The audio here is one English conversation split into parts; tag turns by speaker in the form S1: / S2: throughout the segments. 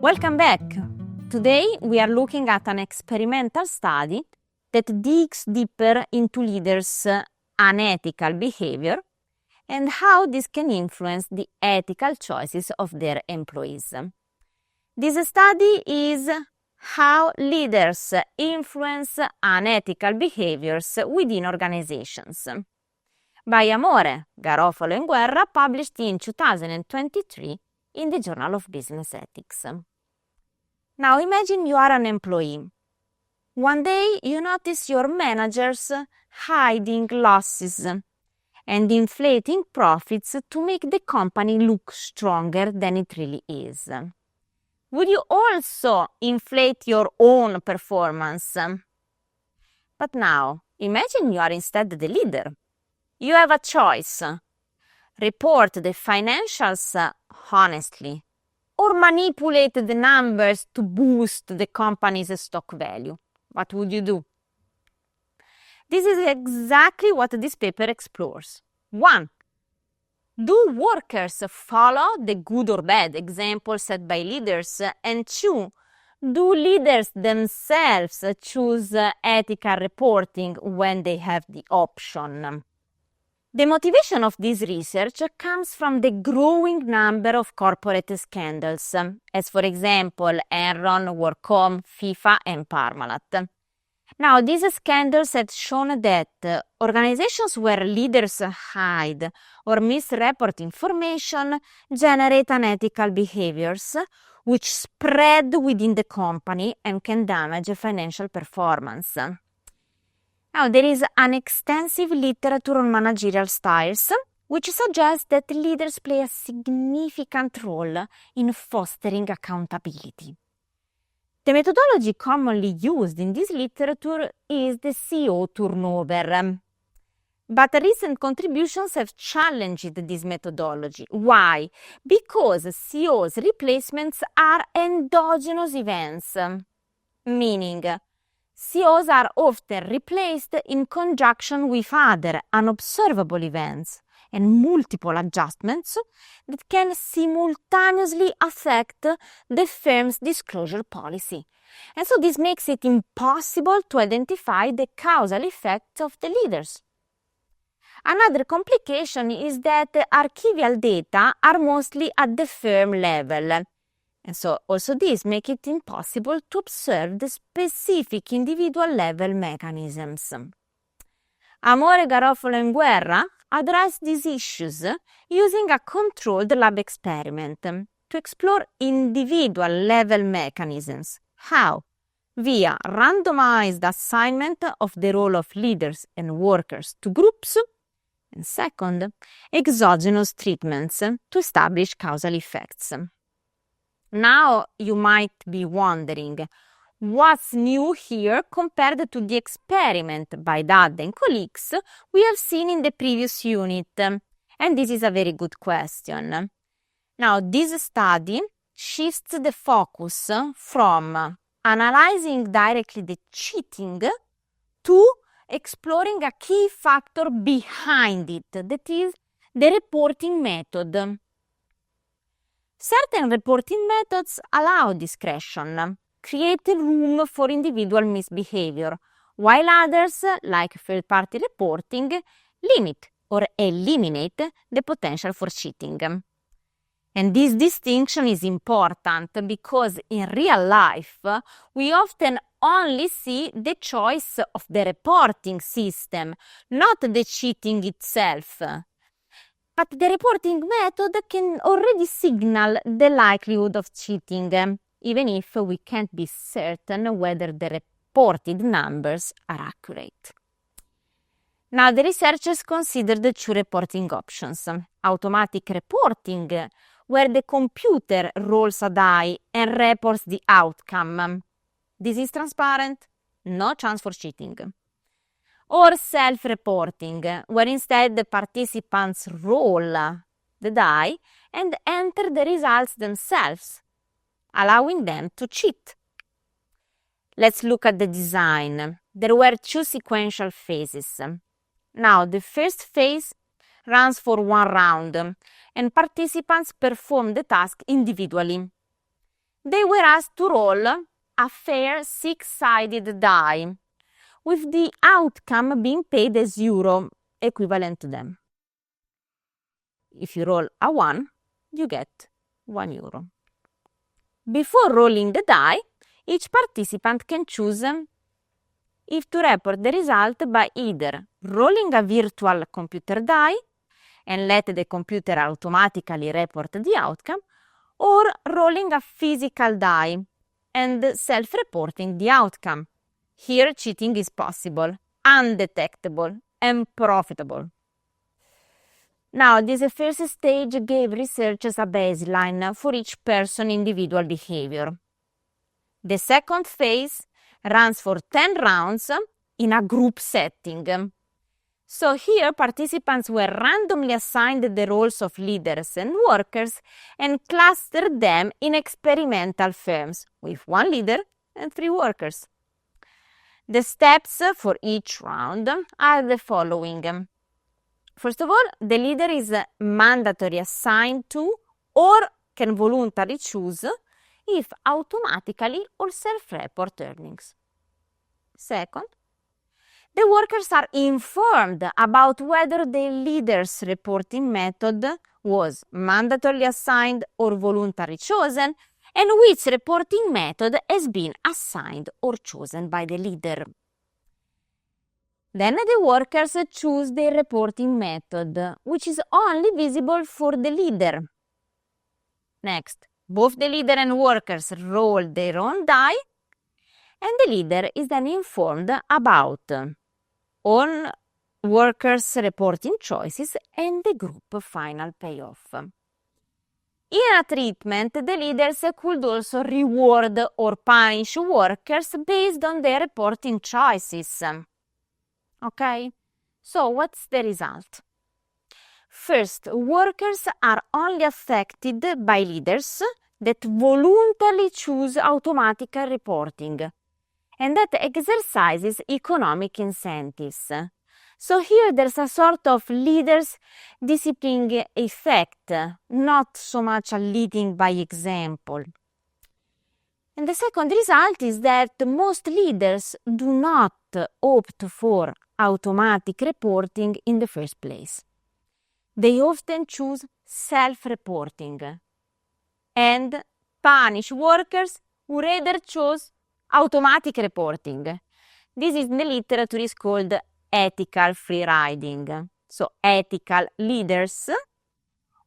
S1: Welcome back! Today we are looking at an experimental study that digs deeper into leaders' unethical behavior and how this can influence the ethical choices of their employees. This study is how leaders influence unethical behaviors within organizations by Amore, Garofalo and Guerra, published in 2023 in the Journal of Business Ethics. Now imagine you are an employee. One day you notice your managers hiding losses and inflating profits to make the company look stronger than it really is. Would you also inflate your own performance? But now, imagine you are instead the leader. You have a choice. Report the financials honestly or manipulate the numbers to boost the company's stock value. What would you do? This is exactly what this paper explores. 1. Do workers follow the good or bad example set by leaders? And 2. Do leaders themselves choose ethical reporting when they have the option? The motivation of this research comes from the growing number of corporate scandals, as for example Enron, WorkCom, FIFA and Parmalat. Now, these scandals have shown that organizations where leaders hide or misreport information generate unethical behaviors which spread within the company and can damage financial performance. Now, there is an extensive literature on managerial styles, which suggests that leaders play a significant role in fostering accountability. The methodology commonly used in this literature is the CEO turnover. But recent contributions have challenged this methodology. Why? Because CEOs' replacements are endogenous events, meaning CEOs are often replaced in conjunction with other unobservable events and multiple adjustments that can simultaneously affect the firm's disclosure policy. And so this makes it impossible to identify the causal effects of the leaders. Another complication is that archival data are mostly at the firm level. And so also this makes it impossible to observe the specific individual level mechanisms. Amore, Garofalo and Guerra address these issues using a controlled lab experiment to explore individual level mechanisms. How? Via randomized assignment of the role of leaders and workers to groups, and second, exogenous treatments to establish causal effects. Now you might be wondering, what's new here compared to the experiment by Dad and colleagues we have seen in the previous unit? And this is a very good question. Now, this study shifts the focus from analyzing directly the cheating to exploring a key factor behind it, that is the reporting method. Certain reporting methods allow discretion, create room for individual misbehavior, while others, like third-party reporting, limit or eliminate the potential for cheating. And this distinction is important because in real life, we often only see the choice of the reporting system, not the cheating itself. But the reporting method can already signal the likelihood of cheating, even if we can't be certain whether the reported numbers are accurate. Now, the researchers considered the two reporting options: automatic reporting, where the computer rolls a die and reports the outcome. This is transparent, no chance for cheating. Or self-reporting, where instead the participants roll the die and enter the results themselves, allowing them to cheat. Let's look at the design. There were two sequential phases. Now, the first phase runs for one round, and participants perform the task individually. they were asked to roll a fair six-sided die, with the outcome being paid as euro, equivalent to them. If you roll a 1, you get 1 euro. Before rolling the die, each participant can choose if to report the result by either rolling a virtual computer die and let the computer automatically report the outcome, or rolling a physical die and self-reporting the outcome. Here, cheating is possible, undetectable, and profitable. Now, this first stage gave researchers a baseline for each person's individual behavior. The second phase runs for 10 rounds in a group setting. So here, participants were randomly assigned the roles of leaders and workers and clustered them in experimental firms with 1 leader and 3 workers. The steps for each round are the following. First of all, the leader is mandatory assigned to or can voluntarily choose if automatically or self-report earnings. Second, the workers are informed about whether the leader's reporting method was mandatorily assigned or voluntarily chosen, and which reporting method has been assigned or chosen by the leader. Then the workers choose their reporting method, which is only visible for the leader. Next, both the leader and workers roll their own die, and the leader is then informed about on workers' reporting choices and the group final payoff. In a treatment, the leaders could also reward or punish workers based on their reporting choices. Okay, so what's the result? First, workers are only affected by leaders that voluntarily choose automatic reporting and that exercises economic incentives. So here there's a sort of leaders disciplining effect, not so much a leading by example. And the second result is that most leaders do not opt for automatic reporting in the first place. They often choose self-reporting and punish workers who rather chose automatic reporting. This in the literature is called ethical free riding. So ethical leaders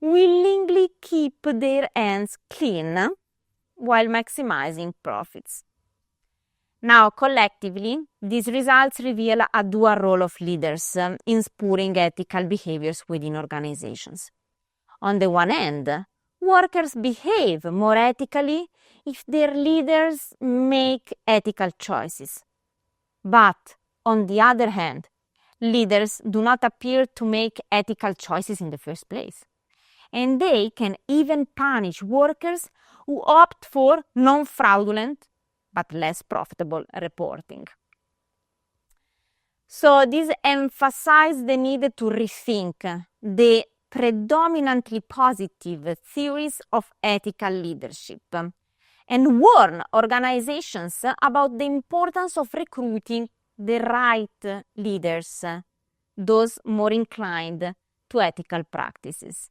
S1: willingly keep their hands clean while maximizing profits. Now, collectively, these results reveal a dual role of leaders in spurring ethical behaviors within organizations. On the one hand, workers behave more ethically if their leaders make ethical choices. But, on the other hand, leaders do not appear to make ethical choices in the first place. And they can even punish workers who opt for non-fraudulent but less profitable reporting. So this emphasizes the need to rethink the predominantly positive theories of ethical leadership and warn organizations about the importance of recruiting the right leaders, those more inclined to ethical practices.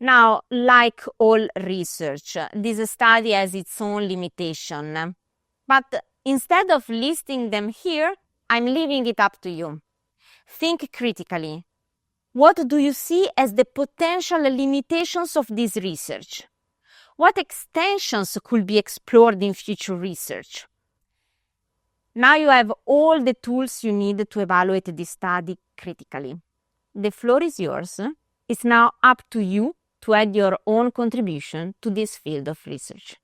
S1: Now, like all research, this study has its own limitation. But instead of listing them here, I'm leaving it up to you. Think critically. What do you see as the potential limitations of this research? What extensions could be explored in future research? Now you have all the tools you need to evaluate this study critically. The floor is yours. It's now up to you to add your own contribution to this field of research.